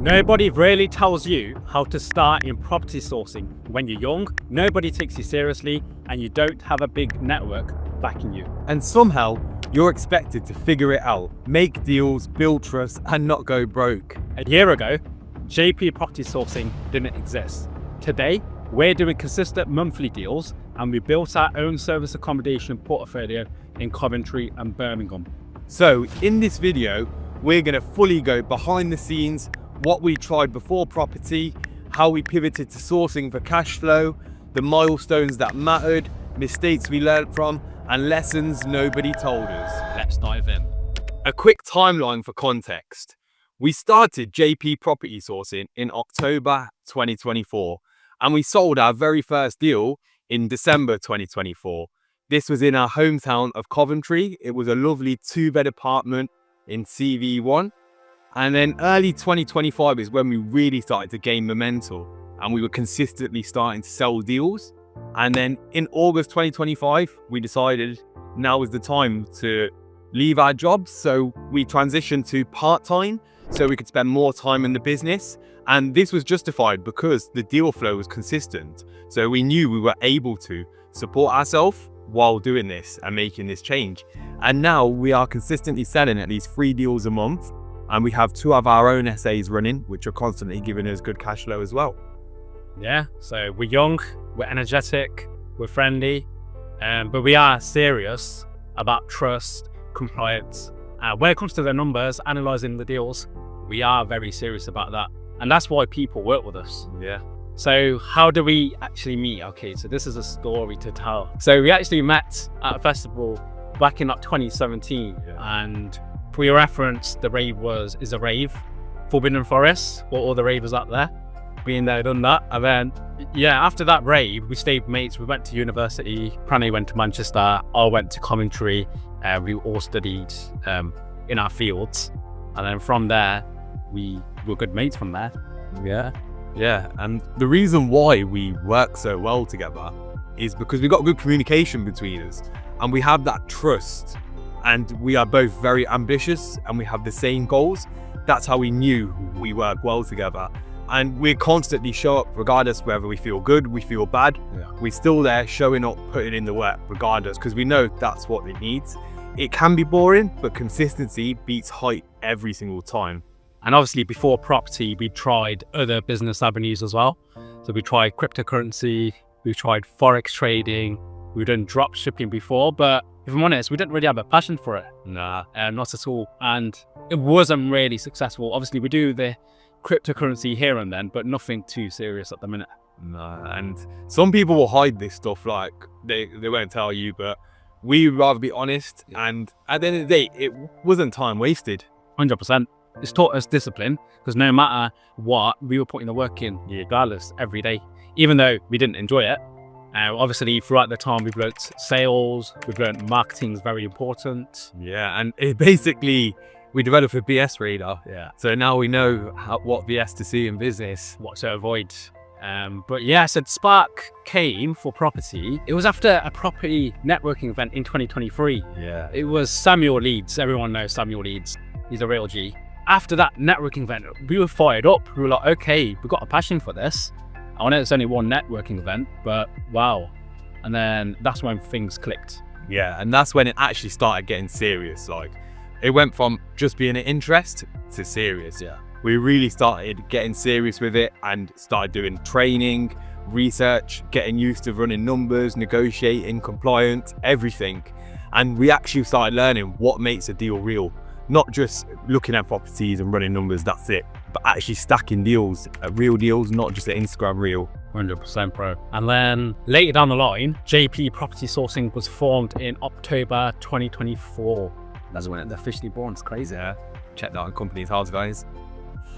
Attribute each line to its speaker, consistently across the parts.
Speaker 1: Nobody really tells you how to start in property sourcing. When you're young, nobody takes you seriously and you don't have a big network backing you.
Speaker 2: And somehow, you're expected to figure it out, make deals, build trust, and not go broke.
Speaker 1: A year ago, JP property sourcing didn't exist. Today, we're doing consistent monthly deals and we built our own service accommodation portfolio in Coventry and Birmingham.
Speaker 2: So in this video, we're going to fully go behind the scenes, what we tried before property, how we pivoted to sourcing for cash flow, the milestones that mattered, mistakes we learned from, and lessons nobody told us.
Speaker 1: Let's dive in.
Speaker 2: A quick timeline for context. We started JP property sourcing in October 2024, and we sold our very first deal in December 2024. This was in our hometown of Coventry. It was a lovely 2-bed apartment in CV1. And then early 2025 is when we really started to gain momentum and we were consistently starting to sell deals. And then in August 2025, we decided now is the time to leave our jobs. So we transitioned to part-time so we could spend more time in the business. And this was justified because the deal flow was consistent. So we knew we were able to support ourselves while doing this and making this change. And now we are consistently selling at least 3 deals a month. And we have 2 of our own SAs running, which are constantly giving us good cash flow as well.
Speaker 1: Yeah, so we're young, we're energetic, we're friendly, but we are serious about trust, compliance. When it comes to the numbers, analysing the deals, we are very serious about that. And that's why people work with us.
Speaker 2: Yeah.
Speaker 1: So how do we actually meet? Okay, so this is a story to tell. So we actually met at a festival back in 2017, and for your reference, the rave is a rave, Forbidden Forest, for all the ravers out there. Been there, done that. And then, yeah, after that rave, we stayed mates. We went to university. Pranay went to Manchester. I went to Coventry. We all studied in our fields. And then from there, we were good mates from there.
Speaker 2: Yeah, and the reason why we work so well together is because we've got good communication between us and we have that trust. And we are both very ambitious and we have the same goals. That's how we knew we work well together. And we constantly show up regardless whether we feel good, we feel bad. We're still there showing up, putting in the work regardless, because we know that's what it needs. It can be boring, but consistency beats height every single time.
Speaker 1: And obviously before property, we tried other business avenues as well. So we tried cryptocurrency, we tried Forex trading, we've done drop shipping before, but if I'm honest, we didn't really have a passion for it.
Speaker 2: Nah.
Speaker 1: Not at all. And it wasn't really successful. Obviously, we do the cryptocurrency here and then, but nothing too serious at the minute.
Speaker 2: Nah. And some people will hide this stuff, like they won't tell you, but we'd rather be honest. And at the end of the day, it wasn't time wasted.
Speaker 1: 100%. It's taught us discipline, because no matter what, we were putting the work in regardless every day, even though we didn't enjoy it. Obviously, throughout the time, we've learned sales, we've learned marketing is very important.
Speaker 2: Yeah, and it basically, we developed a BS radar.
Speaker 1: Yeah.
Speaker 2: So now we know what BS to see in business.
Speaker 1: What to avoid. But yeah, so the spark came for property. It was after a property networking event in 2023.
Speaker 2: Yeah.
Speaker 1: It was Samuel Leeds. Everyone knows Samuel Leeds. He's a real G. After that networking event, we were fired up. We were like, okay, we've got a passion for this. I know it's only one networking event, but wow. And then that's when things clicked.
Speaker 2: Yeah, and that's when it actually started getting serious. Like, it went from just being an interest to serious.
Speaker 1: Yeah.
Speaker 2: We really started getting serious with it and started doing training, research, getting used to running numbers, negotiating, compliance, everything. And we actually started learning what makes a deal real. Not just looking at properties and running numbers, that's it, but actually stacking deals, real deals, not just an Instagram reel.
Speaker 1: 100% bro. And then later down the line, JP Property Sourcing was formed in October 2024. That's when it officially born. It's crazy.
Speaker 2: Yeah, check that on Companies House, guys.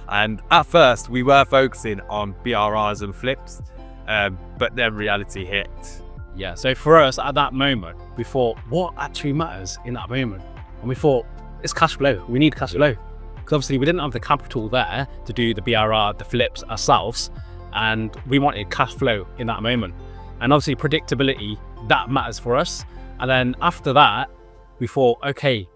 Speaker 2: And at first, we were focusing on BRRs and flips, but then reality hit.
Speaker 1: Yeah, so for us at that moment, we thought, what actually matters in that moment? And we thought, it's cash flow. We need cash flow. Because obviously we didn't have the capital there to do the BRR, the flips ourselves. And we wanted cash flow in that moment. And obviously predictability, that matters for us. And then after that, we thought, okay,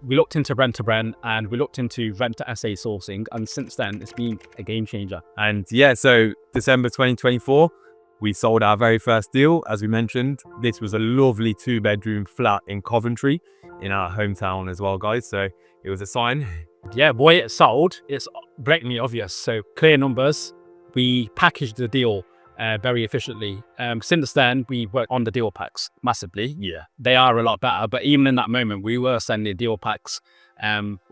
Speaker 1: we looked into rent to rent and we looked into rent to SA sourcing, and since then it's been a game changer.
Speaker 2: And yeah, so December 2024, we sold our very first deal. As we mentioned, this was a lovely 2-bedroom flat in Coventry, in our hometown as well, guys. So it was a sign.
Speaker 1: Yeah, boy, it sold. It's blatantly obvious. So clear numbers. We packaged the deal very efficiently. Since then, we worked on the deal packs massively.
Speaker 2: Yeah.
Speaker 1: They are a lot better, but even in that moment, we were sending deal packs.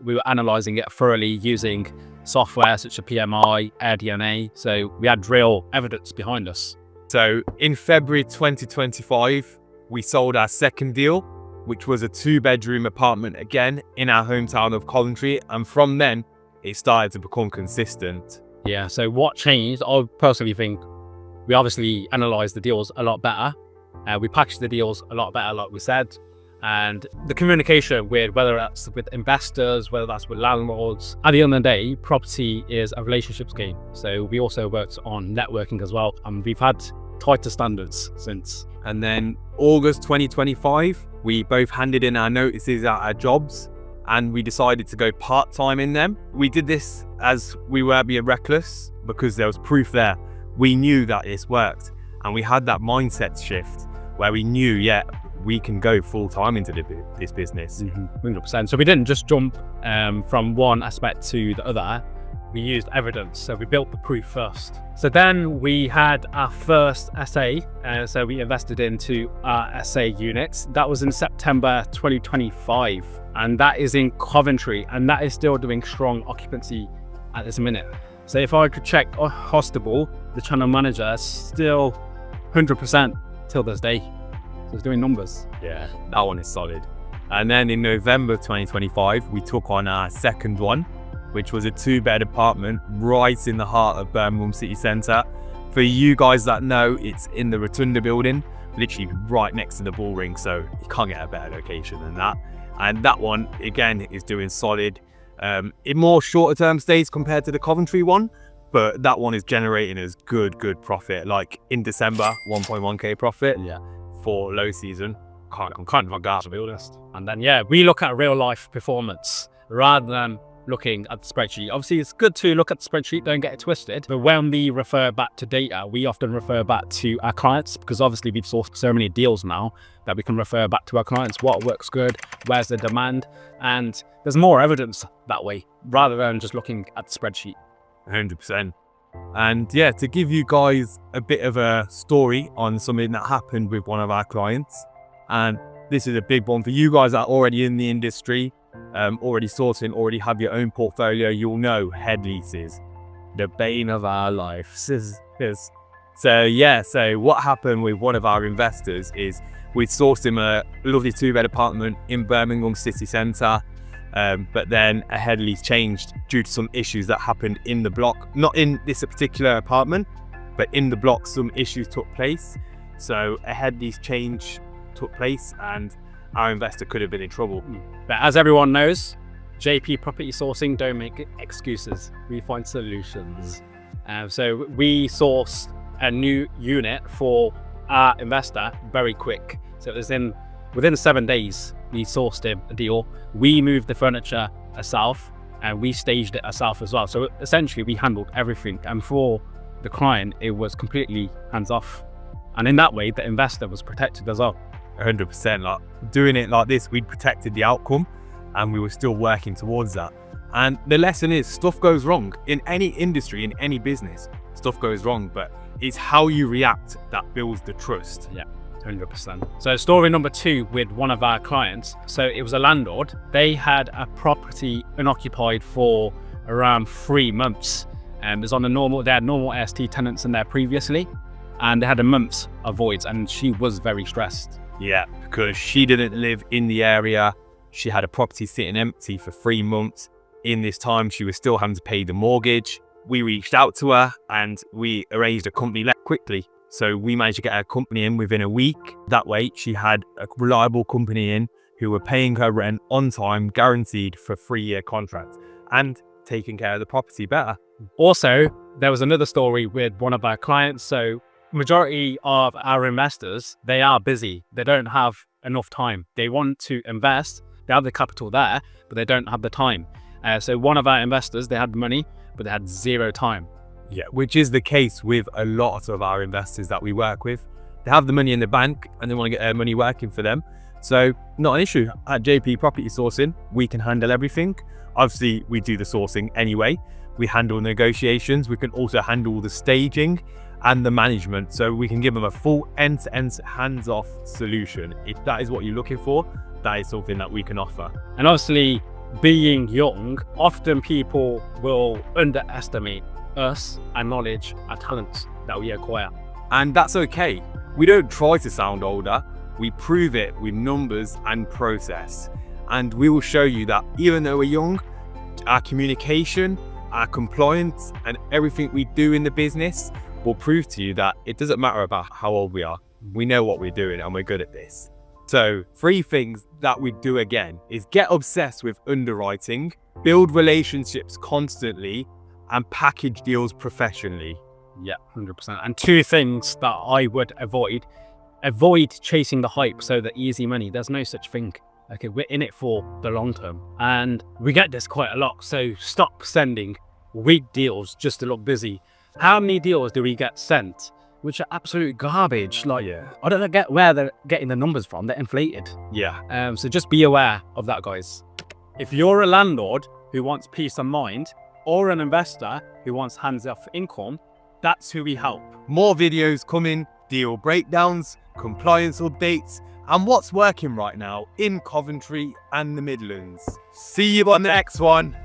Speaker 1: We were analysing it thoroughly using software such as PMI, AirDNA. So we had real evidence behind us.
Speaker 2: So in February 2025, we sold our second deal, which was a 2-bedroom apartment again in our hometown of Coventry. And from then, it started to become consistent.
Speaker 1: Yeah, so what changed? I personally think we obviously analysed the deals a lot better. We packaged the deals a lot better, like we said. And the communication with, whether that's with investors, whether that's with landlords, at the end of the day, property is a relationships game. So we also worked on networking as well. And we've had tighter standards since.
Speaker 2: And then August 2025, we both handed in our notices at our jobs and we decided to go part-time in them. We did this as we were being reckless because there was proof there. We knew that this worked and we had that mindset shift where we knew, yeah, we can go full-time into this business.
Speaker 1: 100%. So we didn't just jump from one aspect to the other. We used evidence. So we built the proof first. So then we had our first SA. So we invested into our SA units. That was in September 2025. And that is in Coventry. And that is still doing strong occupancy at this minute. So if I could check Hostable, the channel manager, still 100% till this day. So it's doing numbers.
Speaker 2: Yeah, that one is solid. And then in November 2025, we took on our second one, which was a 2-bed apartment right in the heart of Birmingham city centre. For you guys that know, it's in the Rotunda building, literally right next to the ball ring. So you can't get a better location than that. And that one, again, is doing solid. In more shorter term stays compared to the Coventry one, but that one is generating us good profit. Like in December, 1.1k profit.
Speaker 1: Yeah.
Speaker 2: For low season. I'm kind of aghast, to be honest.
Speaker 1: And then, yeah, we look at real life performance rather than looking at the spreadsheet. Obviously, it's good to look at the spreadsheet, don't get it twisted. But when we refer back to data, we often refer back to our clients because obviously we've sourced so many deals now that we can refer back to our clients. What works good? Where's the demand? And there's more evidence that way rather than just looking at the spreadsheet.
Speaker 2: 100%. And yeah, to give you guys a bit of a story on something that happened with one of our clients, and this is a big one for you guys that are already in the industry, already sourcing, already have your own portfolio, you'll know head leases, the bane of our life. So yeah, so what happened with one of our investors is we sourced him a lovely 2-bed apartment in Birmingham city centre. But then a head lease changed due to some issues that happened in the block. Not in this particular apartment, but in the block some issues took place. So a head lease change took place and our investor could have been in trouble.
Speaker 1: But as everyone knows, JP Property Sourcing don't make excuses. We find solutions. So we sourced a new unit for our investor very quick. So it was within 7 days, we sourced him a deal. We moved the furniture ourselves and we staged it ourselves as well. So essentially we handled everything. And for the client, it was completely hands off. And in that way, the investor was protected as well.
Speaker 2: 100%. Like doing it like this, we'd protected the outcome and we were still working towards that. And the lesson is stuff goes wrong in any industry, in any business, stuff goes wrong, but it's how you react that builds the trust.
Speaker 1: Yeah. 100%. So story number 2 with one of our clients. So it was a landlord. They had a property unoccupied for around 3 months. It was on they had normal AST tenants in there previously, and they had a month of voids, and she was very stressed.
Speaker 2: Yeah, because she didn't live in the area. She had a property sitting empty for 3 months. In this time, she was still having to pay the mortgage. We reached out to her and we arranged a company let quickly. So we managed to get her company in within a week. That way she had a reliable company in who were paying her rent on time, guaranteed for a 3-year contract and taking care of the property better.
Speaker 1: Also, there was another story with one of our clients. So majority of our investors, they are busy. They don't have enough time. They want to invest, They have the capital there, but they don't have the time. So one of our investors, they had money, but they had zero time.
Speaker 2: Yeah, which is the case with a lot of our investors that we work with. They have the money in the bank and they want to get their money working for them. So not an issue. At JP Property Sourcing, we can handle everything. Obviously, we do the sourcing anyway. We handle negotiations. We can also handle the staging and the management. So we can give them a full end-to-end hands-off solution. If that is what you're looking for, that is something that we can offer.
Speaker 1: And obviously, being young, often people will underestimate us, our knowledge, our talents that we acquire.
Speaker 2: And that's okay. We don't try to sound older. We prove it with numbers and process. And we will show you that even though we're young, our communication, our compliance, and everything we do in the business will prove to you that it doesn't matter about how old we are. We know what we're doing and we're good at this. So 3 things that we do again is get obsessed with underwriting, build relationships constantly, and package deals professionally.
Speaker 1: Yeah, 100%. And 2 things that I would avoid chasing the hype, so the easy money. There's no such thing. Okay, we're in it for the long term. And we get this quite a lot. So stop sending weak deals just to look busy. How many deals do we get sent which are absolute garbage? Like, I don't get where they're getting the numbers from. They're inflated.
Speaker 2: Yeah.
Speaker 1: So just be aware of that, guys. If you're a landlord who wants peace of mind, or an investor who wants hands-off income, that's who we help.
Speaker 2: More videos coming, deal breakdowns, compliance updates, and what's working right now in Coventry and the Midlands. See you on the next one.